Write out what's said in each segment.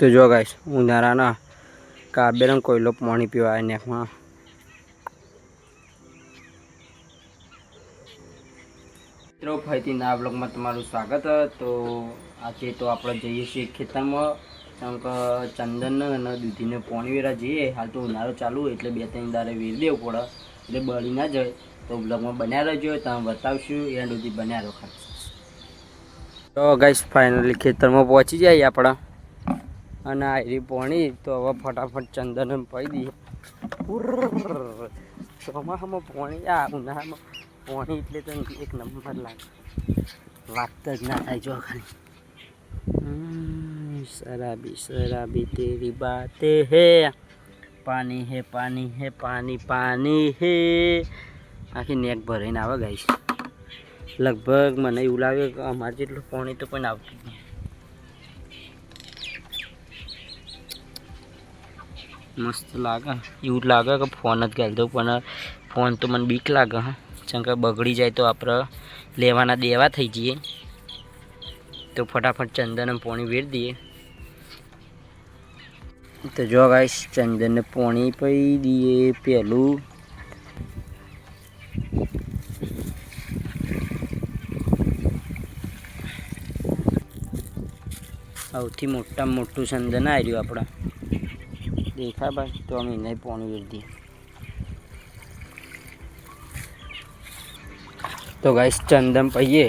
તો જો ગાઈસ ઉનાળાના કાબેરમ કોયલો પાણી પીવા નેકમાં મિત્રો ફરીથી ના બ્લોગમાં તમારું સ્વાગત. તો આજે તો આપણે જઈએ છીએ ખેતરમાં, કારણ કે ચંદન અને દૂધીને પાણી વેરા જઈએ. હાલ તો ઉનાળો ચાલુ એટલે 2-3 દાડે વેર દેવું પડે એટલે બળી ના જાય. તો બ્લોગમાં બન્યા રહેજો, તમે બતાવશું એન્ડ સુધી બન્યા રહો ખાલી. તો ગાઈસ ફાઇનલી ખેતરમાં પહોંચી જાય આપણે અને આ એ પાણી તો હવે ફટાફટ ચંદન પાઈ દઈએ. ચોમાસામાં પાણી ઉનાળામાં પાણી એટલે તો એક નંબર લાગતા જ ના થાય. જો ખાલી શરાબી શરાબી તેરી બાતે હે, પાણી હે પાણી હે પાણી પાણી હે. આખી નેક ભરાઈને આવે ગાઈસ. લગભગ મને એવું લાગે કે અમારે જેટલું પાણી તો પણ આવતું નહીં. મસ્ત લાગે, એવું લાગે કે ફોન જ ગાલી દઉં, પણ ફોન તો મને બીક લાગે. કેમ કે બગડી જાય તો આપણે લેવાના દેવા થઈ જઈએ. તો ફટાફટ ચંદન પાણી વેર દઈએ. તો જો ગાઈસ ચંદનને પાણી પી દઈએ. પહેલું સૌથી મોટામાં મોટું ચંદન આવી રહ્યું આપણા દેખા ભાઈ. તો અમે એને પાણી વેર દઈએ. તો ગાઈસ ચંદન પહીએ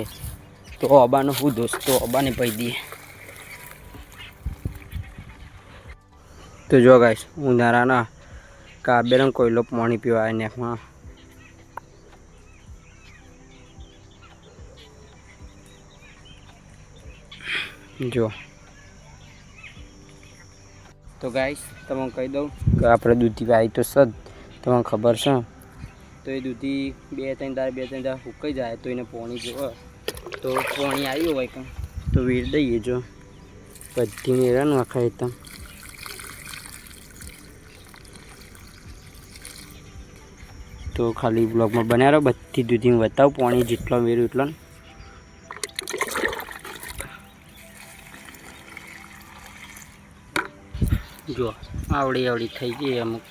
તો અબાનો હું દોસ્તો અબાને પહી દઈએ. તો જો ગાઈસ ઉનાળાના કાબેરમ કોયલો પાણી પીવા નેકમાં જો. તો ગાઈસ તમને કહી દઉં કે આપણે દૂધી આવી તો સદ તમને ખબર છે. તો એ દૂધી 2-3 દાડા સુકાઈ જાય તો એને પાણી જોવે તો પાણી આવ્યું હોય કાં તો વીર દઈએ. જો બધી મેળાનું આખા એકદમ. તો ખાલી બ્લોગમાં બન્યા રહો, બધી દૂધી બતાવું પાણી જેટલો વેરું એટલો. જો આવડી થઈ ગઈ અમુક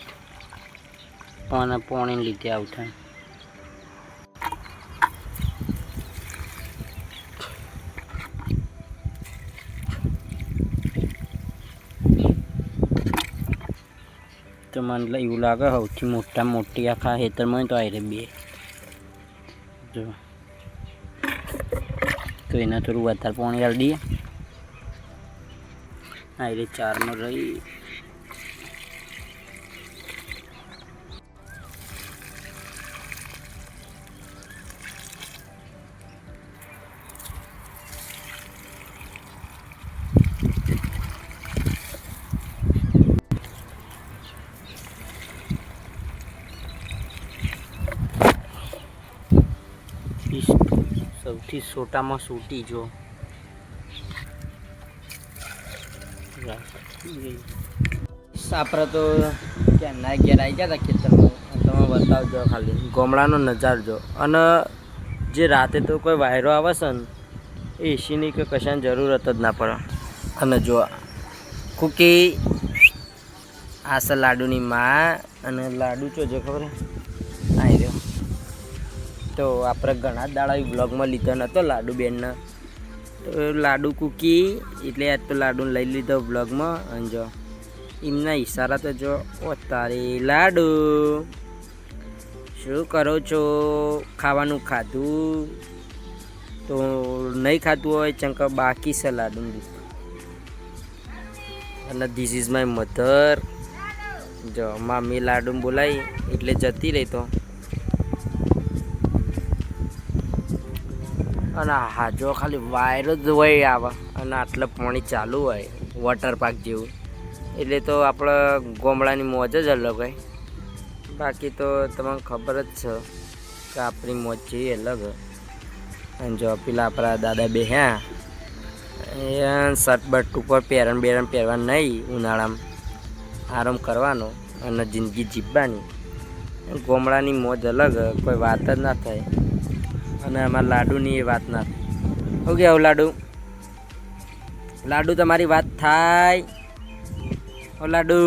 પાણી લીધે આવું થાય. તો મને એવું લાગે સૌથી મોટી આખા ખેતરમાં તો આવી બે. જો તો એના થોડું વધારે પાણી આલી દઈએ. આવી 4માં રહી. સૌથી છોટામાં છૂટી. જો આપણે તો ક્યાંના ઘેર આવી ગયા હતા ખેતરમાં. તમે બતાવજો ખાલી ગામડાનો નજારો જો. અને જે રાતે તો કોઈ વાયરો આવે છે ને એસીની કે કશાની જરૂરત જ ના પડે. અને જો કુકી આ છે લાડુની માં. અને લાડુ ચો જો ખબર આવી રહ્યો. તો આપણે ઘણા દાડા બ્લોગમાં લીધો નહોતો લાડુ બેનને. તો લાડુ કૂકી એટલે આજ તો લાડુને લઈ લીધો બ્લોગમાં. અને જો એમના ઈશારા તો જો ઓ તારી લાડુ શું કરો છો? ખાવાનું ખાધું તો નહીં ખાતું હોય ચંક બાકી છે લાડુનું દૂધ. અને ધીસ ઇઝ માય મધર. જો મામી લાડુ બોલાવી એટલે જતી રહી. તો અને હા જો ખાલી વાયરો જ હોય આવે અને આટલે પાણી ચાલુ હોય વોટર પાર્ક જેવું. એટલે તો આપણે ગામડાની મોજ જ અલગ હોય. બાકી તો તમને ખબર જ છે કે આપણી મોજ જેવી અલગ. અને જો પેલા આપણા દાદા બે હ્યાં એ શર્ટ બર્ટ ઉપર પહેરણ પહેરવા નહીં. ઉનાળામાં આરામ કરવાનો અને જિંદગી જીવવાની. ગામડાની મોજ અલગ, કોઈ વાત જ ના થાય. અને અમારા લાડુની એ વાત ના થાય. શું કહેવું લાડુ? લાડુ તમારી વાત થાય ઓ લાડુ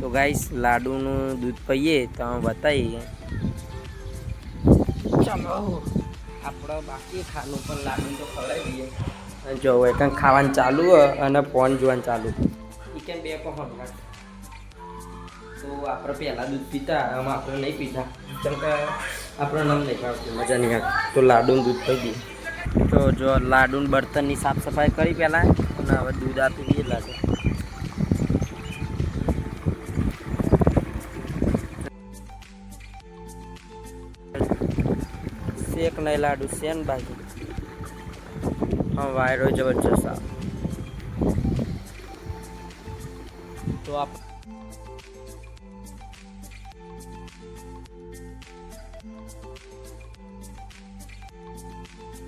તો ગાઈસ લાડુનું દૂધ પીએ તો બતાવીએ. ચાલો આપણે બાકી ખાનું પણ લાડુ તો ખવડાવી દઈએ. જો હવે કંઈક ખાવાનું ચાલુ અને ફોન જોવાનું ચાલુ એ કેમ બે પણ હમણાં તો આપણે પહેલાં દૂધ પીતા આમાં આપણે નહીં પીતા કેમ કે આપણે નામ નહીં ખાવતું મજા નહીં આવતી તો લાડુનું દૂધ પી દઈએ. તો જો લાડુનું બર્તનની સાફ સફાઈ કરી પહેલાં અને હવે દૂધ આપી દઈએ લાડુ. શેક નહીં લાડુ શેન બાજુ હા વાયરો જબરજસ્ત આવે તો આપ